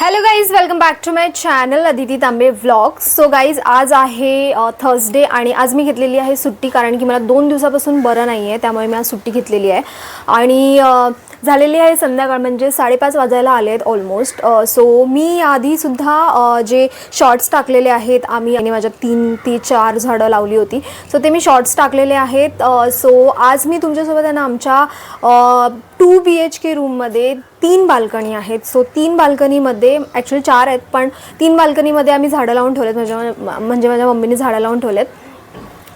Hello guys, welcome back to my channel Aditi Tambe vlogs. So guys, आज आहे Thursday आणि आज मी घेतलेली आहे सुट्टी, कारण की मला 2 दिवसापासून बरं नाही आहे, त्यामुळे मी आज सुट्टी घेतलेली आहे. आणि झालेली आहे संध्याकाळ, म्हणजे 5:30 वाजायला आले आहेत ऑलमोस्ट. सो मी आधीसुद्धा जे शॉर्ट्स टाकलेले आहेत, आणि माझ्या 3 ते 4 झाडं लावली होती, सो ते मी शॉर्ट्स टाकलेले आहेत. सो आज मी तुमच्यासोबत आहे ना आमच्या 2 BHK रूममध्ये 3 बाल्कनी आहेत. सो 3 बाल्कनीमध्ये ॲक्च्युली 4 आहेत, पण 3 बाल्कनीमध्ये आम्ही झाडं लावून ठेवलेत, म्हणजे माझ्या मम्मीने झाडं लावून ठेवलेत.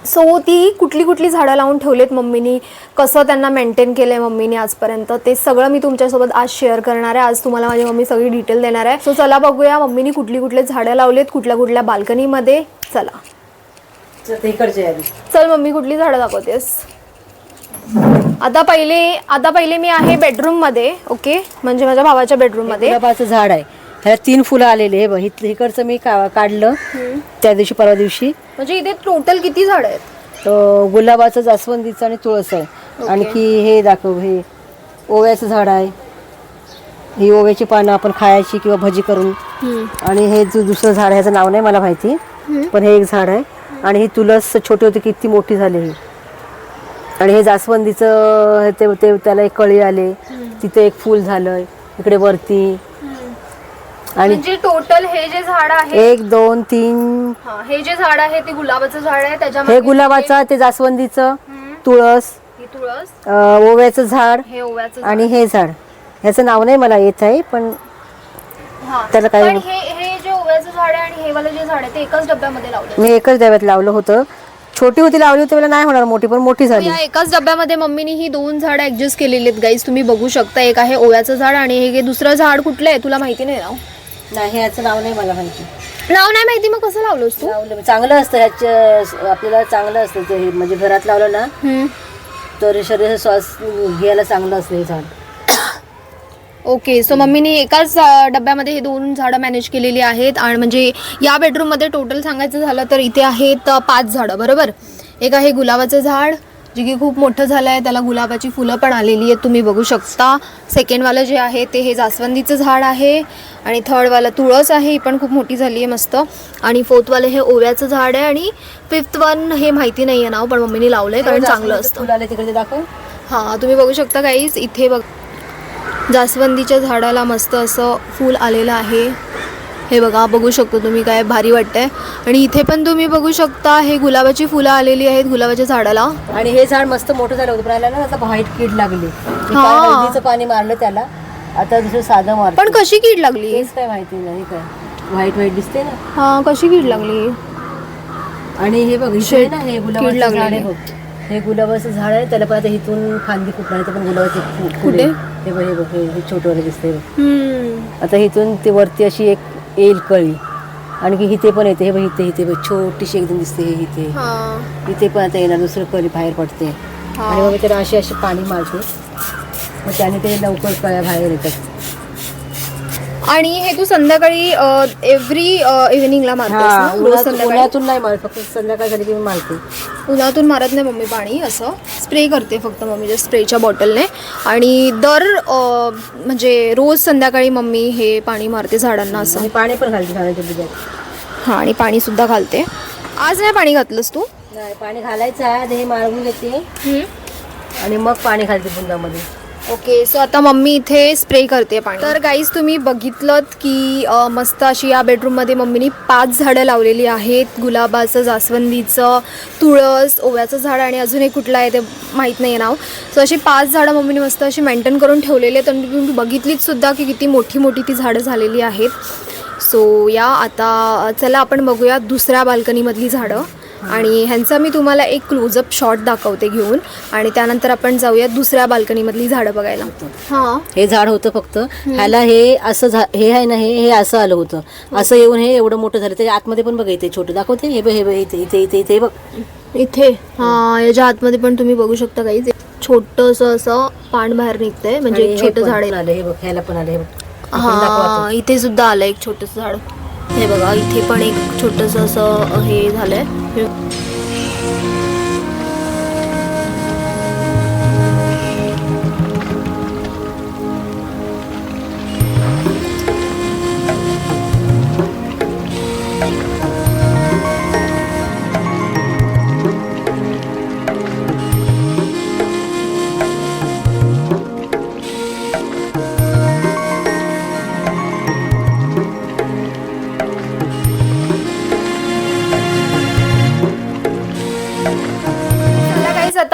सो ती कुठली झाडं लावून ठेवलेत मम्मीनी, कसं त्यांना मेंटेन केलं आहे मम्मीने आजपर्यंत, ते सगळं मी तुमच्यासोबत आज शेअर करणार आहे. आज तुम्हाला माझी मम्मी सगळी डिटेल देणार आहे. सो चला बघूया मम्मीनी कुठली झाडं लावलेत, कुठल्या बाल्कनीमध्ये. चला चल मम्मी, कुठली झाडं दाखवतेस? आता पहिले मी आहे बेडरूममध्ये. ओके, म्हणजे माझ्या भावाच्या बेडरूममध्ये. गुलाबाचं झाड आहे, ह्याला 3 फुलं आलेले आहे. इकडचं मी काढलं त्या दिवशी, परवा दिवशी. म्हणजे इथे टोटल किती झाड आहेत? तो गुलाबाचं, जास्वंदीचं आणि तुळस आहे. आणखी हे दाखव, हे ओव्याचं झाड आहे. ही ओव्याची पानं आपण खायची किंवा भजी करून. आणि हे जो दुसरं झाड आहे, ह्याचं नाव नाही मला माहिती, पण हे एक झाड आहे. आणि ही तुळस छोटी होती, किती मोठी झाली ही. आणि हे जास्वंदीचं ते त्याला एक कळी आले, तिथे एक फूल झालंय इकडे वरती. आणि म्हणजे टोटल हे जे झाड आहे 1 2 3, हे जे झाड आहे ते गुलाबाचं झाड आहे. हे गुलाबाचं, ते जास्वंदीचं, तुळस, ओव्याचं झाड, हे ओव्याचं आणि हे झाड. ह्याचं नाव नाही मला येत आहे, पण त्याला काय. हे जे ओव्याचं झाड आहे आणि हे वाला जे झाड आहे ते एकाच डब्यामध्ये लावलं. मी एकच डब्यात लावलं होतं. छोटी होती लावली होती, मला नाही होणार मोठी, पण मोठी झाली. एकाच डब्यामध्ये मम्मीने ही 2 झाडं ऍडजस्ट केलेली आहेत गाईज, तुम्ही बघू शकता. एक आहे ओव्याचं झाड आणि हे दुसरं झाड कुठलं आहे तुला माहिती नाही? नाही, ह्याचं नाव नाही मला माहिती. नाव नाही माहिती, मग कसं लावलंस तू? लावलं चांगलं असतं, ह्याचं आपल्याला चांगलं असतं ते, म्हणजे घरात लावलं ना तर शरीर श्वास घ्यायला चांगलं असतं हे झाड. ओके, सो मम्मीने एकाच डब्यामध्ये हे 2 झाडं मॅनेज केलेली आहेत. आणि म्हणजे या बेडरूममध्ये टोटल सांगायचं झालं तर इथे आहेत 5 झाडं, बरोबर. एक आहे गुलाबाचं झाड, जे की खूप मोठं झालं आहे, त्याला गुलाबाची फुलं पण आलेली आहेत, तुम्ही बघू शकता. सेकंडवालं जे आहे ते हे जास्वंदीचं झाड आहे. आणि थर्डवालं तुळस आहे, ही पण खूप मोठी झाली आहे मस्त. आणि फोर्थवालं हे ओव्याचं झाड आहे. आणि 5th वन हे माहिती नाही आहे नाव, पण मम्मीने लावलं आहे कारण चांगलं असतं. तिकडे दाखव. हां, तुम्ही बघू शकता गाईज, इथे बघ जास्वंदीच्या झाडाला मस्त असं फूल आलेलं आहे. हे बघा, बघू शकतो तुम्ही, काय भारी वाटतंय. आणि इथे पण तुम्ही बघू शकता, हे गुलाबाची फुलं आलेली आहेत गुलाबाच्या झाडाला. आणि हे झाड मस्त मोठं झालं होतं, पण ना आता व्हाईट कीड लागली. हळदीचं पाणी मारलं त्याला, आता दुसरं साधं मारलं. पण कशी कीड लागली हेच काय माहिती नाही, काय व्हाईट दिसते ना. हां, कशी कीड लागली? आणि हे बघ, इथे ना हे गुलाबाचं झाड आहे बघ, हे गुलाबाचं झाड आहे, त्याला पण आता इथून फांदी फुटणार, पण गुलाबाचे कुठे हे बघ, हे छोटं दिसते. आता इथून ते वरती अशी एक येईल कळी, आणखी इथे पण येते. हे बघ, इथे बघ, छोटीशी एकदम दिसते. इथे पण आता येणार, दुसरं कळी बाहेर पडते. आणि मग त्याला अशी पाणी मारते, मग त्याने ते लवकर कळ्या बाहेर येतात. आणि हे तू संध्याकाळी एव्हरी इव्हिनिंगला मारतेस? उन्हातून नाही मारत, फक्त संध्याकाळ झाली की मी मारते. उन्हातून मारत नाही मम्मी पाणी, असं स्प्रे करते फक्त मम्मी, स्प्रेच्या बॉटलने. आणि म्हणजे रोज संध्याकाळी मम्मी हे पाणी मारते झाडांना असं. आणि पाणी पण घालते झाडाच्या बुद्यात. हां, आणि पाणी सुद्धा घालते. आज नाही पाणी घातलंस तू? नाही, पाणी घालायचं आहे, हे मारून घेते आणि मग पाणी घालते बुंदामध्ये. ओके, सो आता मम्मी इथे स्प्रे करते पाणी. तर गाईज, तुम्ही बघितलं की मस्त अशी या बेडरूममध्ये मम्मीनी 5 झाडं लावलेली आहेत. गुलाबाचं, जास्वंदीचं, तुळस, ओव्याचं झाड आणि अजून एक कुठलं आहे ते माहीत नाही आहे नाव. सो अशी 5 झाडं मम्मीने मस्त अशी मेंटेन करून ठेवलेली आहेत. आणि तुम्ही बघितलीच सुद्धा की किती मोठी ती झाडं झालेली आहेत. सो या आता चला आपण बघूया दुसऱ्या बाल्कनीमधली झाडं. आणि ह्यांचा मी तुम्हाला एक क्लोजअप शॉट दाखवते घेऊन, आणि त्यानंतर आपण जाऊया दुसऱ्या बाल्कनीमधली झाडं बघायला. हां, हे झाड होतं फक्त, ह्याला हे असं हे आहे ना, हे असं आलं होतं, असं येऊन हे एवढं मोठं झालं. त्याच्या आतमध्ये पण बघ, इथे छोटं दाखवते. हे बघ, इथे बघ, इथे. हां, याच्या आतमध्ये पण तुम्ही बघू शकता काही छोटंसं असं पान बाहेर निघतंय, म्हणजे एक छोटं झाड आलं. हे बघ, ह्याला पण आलं. हे बघ, हां, इथे सुद्धा आलं एक छोटंसं झाड. हे बघा, इथे पण एक छोटंसं असं हे झालंय.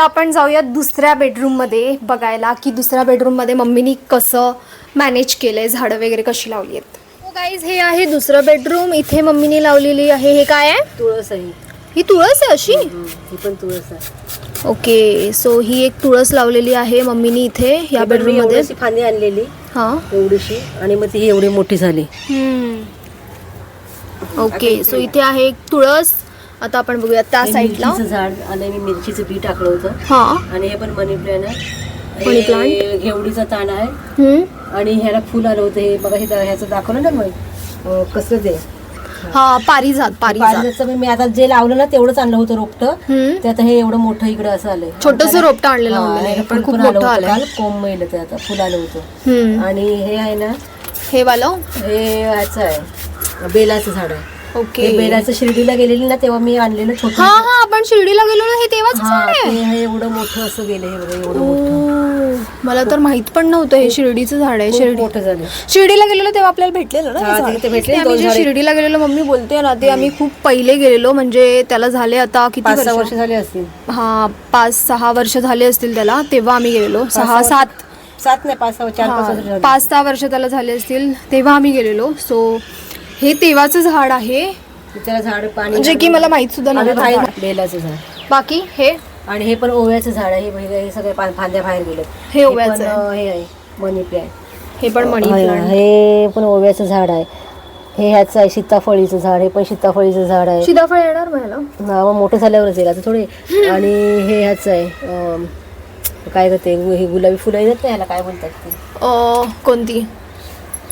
आता आपण जाऊया दुसऱ्या बेडरूममध्ये बघायला की दुसऱ्या बेडरूममध्ये मम्मीनी कसं मॅनेज केलंय, झाडं वगैरे कशी लावली आहेत. गाईज हे आहे दुसरं बेडरूम. इथे मम्मीने लावलेली आहे, हे काय आहे? तुळस आहे. ही तुळस आहे अशी? ही पण तुळस आहे. ओके, सो ही एक तुळस लावलेली आहे मम्मीनी इथे या बेडरूम मध्ये. फांदी आणलेली हा एवढीशी आणि मग ती एवढी मोठी झाली. ओके, सो इथे आहे एक तुळस. आता आपण बघूया त्या साईडला झाड आणि मी मिरचीचं बी टाकलं होतं. हा, आणि हे पण मनी प्लॅन आहे. मनी प्लांट घेवडीचा ताण आहे. आणि ह्याला फुल आलं होतं. हे बघा, हे ह्याचं दाखवलं ना मग कसं ते. हा, पारिजात. मी आता जे लावलं ना तेवढंच आणलं होतं रोपटं. ते आता हे एवढं मोठं इकडे असं आलंय. छोटस रोपटं आणलेलं मम्मीने, पण खूप मोठं आलं. कोंब महिलं ते आता फुल आलं होतं. आणि हे आहे ना, हे वालं हे ह्याचं आहे, बेलाचं झाड आहे. ओके, बेलाचं शिर्डीला गेलेली ना तेव्हा मी आणलेलं छोटं. हा हा, आपण शिर्डीला गेलो ना, हे तेव्हाच झाड आहे. हे एवढं मोठं असं गेलं. हे बघा एवढं मोठं. मला तर माहित पण नव्हतं हे शिर्डीचं झाड आहे. खूप मोठं झालं. शिर्डीला गेलेलो तेव्हा आपल्याला भेटलेलं ना आम्ही जे शिर्डीला गेलेलो, मम्मी बोलते ना, ते आम्ही खूप पहिले गेलेलो. म्हणजे त्याला झाले आता किती 5-6 वर्ष झाली असतील. हा, 5-6 वर्ष झाले असतील त्याला. तेव्हा आम्ही गेलेलो. 6-7 नाही, 5-6 वर्ष त्याला झाले असतील तेव्हा आम्ही गेलेलो. सो हे तेव्हाचं झाड आहे. त्याला झाड पाणी म्हणजे की मला माहित सुद्धा नव्हतं. बेलाचं झाड. बाकी हे आणि हे पण ओव्याचं झाड आहे. हे सगळे फांद्या बाहेर गेले. हे ओव्याचं हे आहे मनी प्लॅन्ट. हे पण मनी प्लांट. हे पण ओव्याचं झाड आहे. हे ह्याचं आहे सीताफळीचं झाड. हे पण सीताफळीचं झाड आहे. सीताफळ येणार मला मग मोठं झाल्यावरच येईल आता थोडे. आणि हे ह्याचं आहे काय करते, ही गुलाबी फुलं येतात ना, ह्याला काय म्हणतात ते, कोणती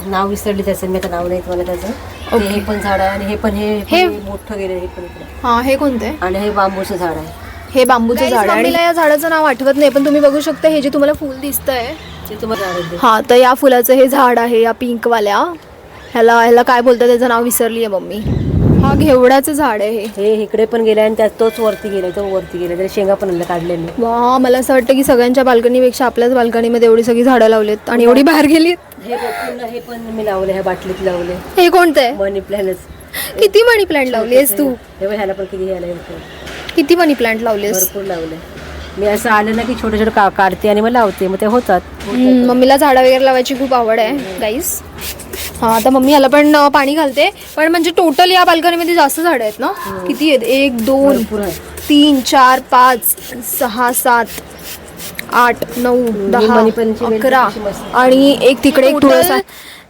नाव विसरली त्याचं मी आता, नाव नाही मला त्याचं. हे पण झाड आहे. आणि हे पण हे मोठं गेलं. हे पण इकडे. हा, हे कोणतं आहे? आणि हे बांबूचं झाड आहे. हे बांबूचं झाड आहे. आणि या झाडाचं नाव आठवत नाही, पण तुम्ही बघू शकता हे जे तुम्हाला फुल दिसतंय ते तुम्हाला झाड. हा, तर या फुलाचं हे झाड आहे, या पिंक वाल्या. ह्याला काय बोलतात त्याचं नाव विसरली आहे मम्मी. हा, घेवडाचं झाड आहे. हे इकडे पण गेलाय आणि त्यात तोच वरती गेलाय. तो वरती गेलाय. त्याला शेंगा पण काढलेली. वा, मला असं वाटतं की सगळ्यांच्या बाल्कनीपेक्षा आपल्याच बाल्कनीमध्ये एवढी सगळी झाडं लावलीत आणि एवढी बाहेर गेलीत. हे पण मी लावले, ह्या बाटलीत लावले. हे कोणतं आहे? मनी प्लॅन्टच. किती मनी प्लांट लावली आहेस तू? हे बघ, ह्याला पण किती घ्यायला किती मनी प्लांट लावलेस? भरपूर लावले. मी असं आलं ना की छोटे छोटे काढते आणि मग लावते, मग ते होतात. मम्मीला झाडं वगैरे लावायची खूप आवड आहे गाईस. हा, आता मम्मी ह्याला पण पाणी घालते. पण म्हणजे टोटल या बाल्कनीमध्ये जास्त झाडं आहेत ना? किती आहेत? 1 2 3 4 5 6 7 8 9 10 11 आणि एक तिकडे एक तुळस आहे.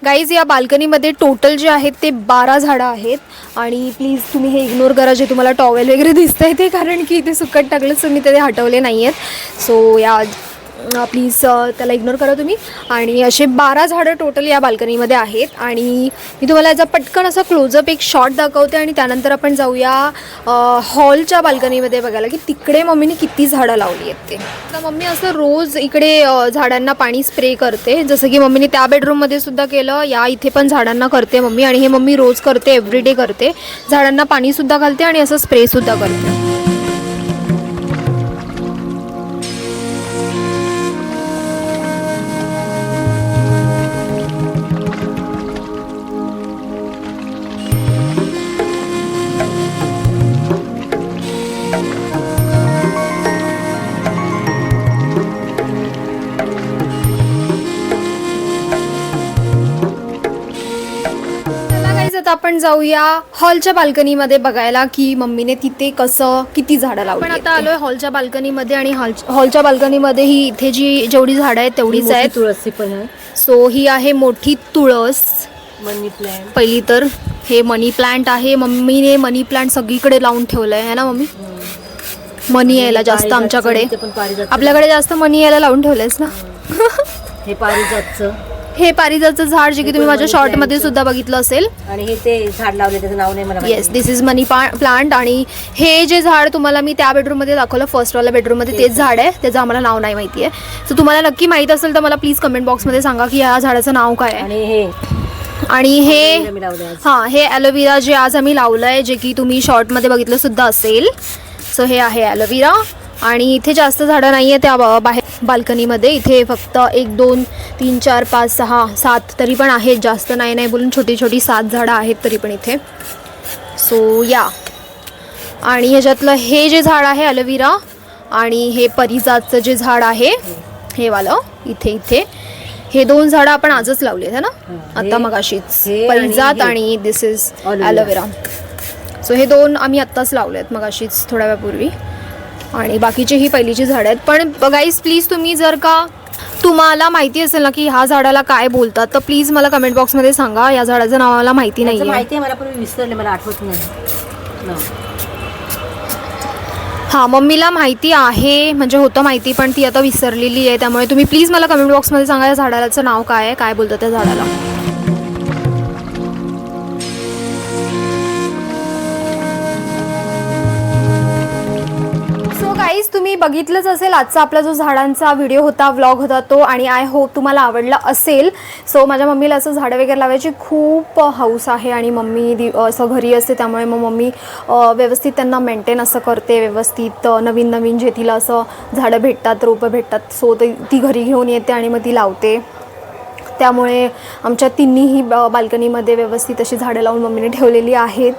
गाईज, या बाल्कनीमध्ये टोटल जे आहेत ते 12 झाडं आहेत. आणि प्लीज तुम्ही हे इग्नोर करा जे तुम्हाला टॉवेल वगैरे दिसत आहे ते, कारण की ते सुकट टाकलं तर मी ते हटवले नाही आहेत. सो या प्लीज त्याला इग्नोर करा तुम्ही. आणि असे 12 झाडं टोटल या बाल्कनीमध्ये आहेत. आणि मी तुम्हाला याचा पटकन असा क्लोजअप एक शॉट दाखवते आणि त्यानंतर आपण जाऊया हॉलच्या बाल्कनीमध्ये बघायला की तिकडे मम्मीने किती झाडं लावली आहेत ते. तर मम्मी असं रोज इकडे झाडांना पाणी स्प्रे करते, जसं की मम्मीने त्या बेडरूममध्ये सुद्धा केलं. या इथे पण झाडांना करते मम्मी. आणि हे मम्मी रोज करते, एव्हरीडे करते. झाडांना पाणीसुद्धा घालते आणि असं स्प्रेसुद्धा करते. आता आपण जाऊया हॉलच्या बाल्कनीमध्ये बघायला की मम्मीने तिथे किती झाडं लावली. पण आता आलोय हॉलच्या बाल्कनीमध्ये आणि हॉलच्या बाल्कनीमध्ये ही इथे जेवढी झाडं आहेत तेवढीच आहेत. तुळस पण आहे. सो ही आहे मोठी तुळस, मनी प्लॅन्ट. पहिली तर हे मनी प्लांट आहे. मम्मीने मनी प्लांट सगळीकडे लावून ठेवलंय है ना मम्मी? मनी यायला जास्त आमच्याकडे, आपल्याकडे जास्त मनी यायला लावून ठेवलंयस ना. हे पारिजातचं, हे पारिजातचं झाड जे की तुम्ही माझ्या शॉर्ट मध्ये सुद्धा बघितलं असेल. आणि हे ते झाड लावले त्याचं नाव नाही मला. Yes, this is money plant. आणि हे जे झाड तुम्हाला मी त्या बेडरूम मध्ये दाखवलं, फर्स्ट वाला बेडरूम मध्ये, तेच झाड आहे. त्याचं आम्हाला नाव नाही माहिती आहे. सो तुम्हाला नक्की माहित असेल तर मला प्लीज कमेंट बॉक्स मध्ये सांगा की या झाडाचं नाव काय आहे. आणि हे ॲलोवेरा जे आज आम्ही लावलंय, जे की तुम्ही शॉर्ट मध्ये बघितलं सुद्धा असेल. सो हे आहे ॲलोवेरा. आणि इथे जास्त झाडं नाही आहे त्या बाहेर बाल्कनीमध्ये. इथे फक्त 1 2 3 4 5 6 7 तरी पण आहेत, जास्त नाही बोलून छोटी छोटी 7 झाडं आहेत तरी पण इथे. सो या, आणि ह्याच्यातलं हे जे झाड आहे ॲलोवेरा, आणि हे परिजातचं जे झाड आहे हे वालं इथे हे 2 झाडं आपण आजच लावली आहेत ना आता मगाशीच, हे परिजात आणि दिस इज ॲलोवेरा. सो हे 2 आम्ही आत्ताच लावले आहेत मगाशीच थोड्या वेळापूर्वी, आणि बाकीची ही पहिलीची झाडं आहेत. पण गाईज प्लीज तुम्ही जर का तुम्हाला माहिती असेल ना की ह्या झाडाला काय बोलतात तर प्लीज मला कमेंट बॉक्समध्ये सांगा. या झाडाचं नाव मला माहिती नाही माहिती आहे मला, पण मी विसरले, मला आठवत नाही. हां, मम्मीला माहिती आहे, म्हणजे होतं माहिती पण ती आता विसरलेली आहे. त्यामुळे तुम्ही प्लीज मला कमेंट बॉक्समध्ये सांगा या झाडाचं नाव काय आहे, काय बोलतात त्या झाडाला. गाईज तुम्ही बघितलंच असेल आजचा आपला जो झाडांचा व्हिडिओ होता, व्लॉग होता तो, आणि आय होप तुम्हाला आवडला असेल. सो माझ्या मम्मीला असं झाडं वगैरे लावायची खूप हौस आहे आणि मम्मी असं घरी असते, त्यामुळे मग मम्मी व्यवस्थित त्यांना मेंटेन असं करते, व्यवस्थित नवीन जे तिला असं झाडं भेटतात, रोपं भेटतात, सो ती घरी घेऊन येते आणि मग ती लावते. त्यामुळे आमच्या तिन्ही बाल्कनीमध्ये व्यवस्थित अशी झाडं लावून मम्मीने ठेवलेली आहेत.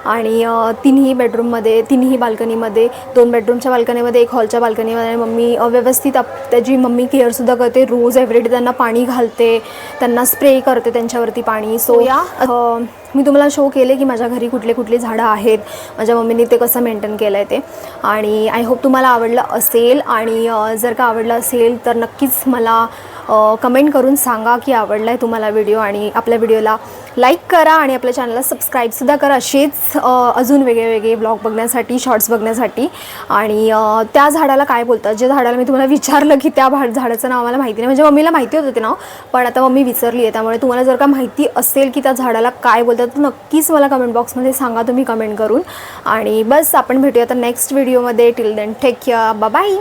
आणि तिन्ही बेडरूममध्ये, तिन्ही बाल्कनीमध्ये, 2 बेडरूमच्या बाल्कनीमध्ये, 1 हॉलच्या बाल्कनीमध्ये मम्मी व्यवस्थित त्याची मम्मी केअरसुद्धा करते. रोज एव्हरीडे त्यांना पाणी घालते, त्यांना स्प्रे करते त्यांच्यावरती पाणी. सो मी तुम्हाला शो केले की माझ्या घरी कुठले कुठली झाडं आहेत, माझ्या मम्मीने ते कसं मेंटेन केलं आहे ते, आणि आय होप तुम्हाला आवडलं असेल. आणि जर का आवडलं असेल तर नक्कीच मला कमेंट करून सांगा की आवडला आहे तुम्हाला व्हिडिओ, आणि आपल्या व्हिडिओला लाईक करा आणि आपल्या चॅनलला सबस्क्राईबसुद्धा करा असेच अजून वेगळे व्लॉग बघण्यासाठी, शॉर्ट्स बघण्यासाठी. आणि त्या झाडाला काय बोलतात, जे झाडाला मी तुम्हाला विचारलं की त्या झाडाचं नाव मला माहिती नाही, म्हणजे मम्मीला माहिती होतं ते नाव, पण आता मम्मी विसरली आहे. त्यामुळे तुम्हाला जर का माहिती असेल की त्या झाडाला काय बोलतात तर नक्कीच मला कमेंट बॉक्समध्ये सांगा तुम्ही कमेंट करून. आणि बस आपण भेटूया आता नेक्स्ट व्हिडिओमध्ये. Till then take care, bye bye.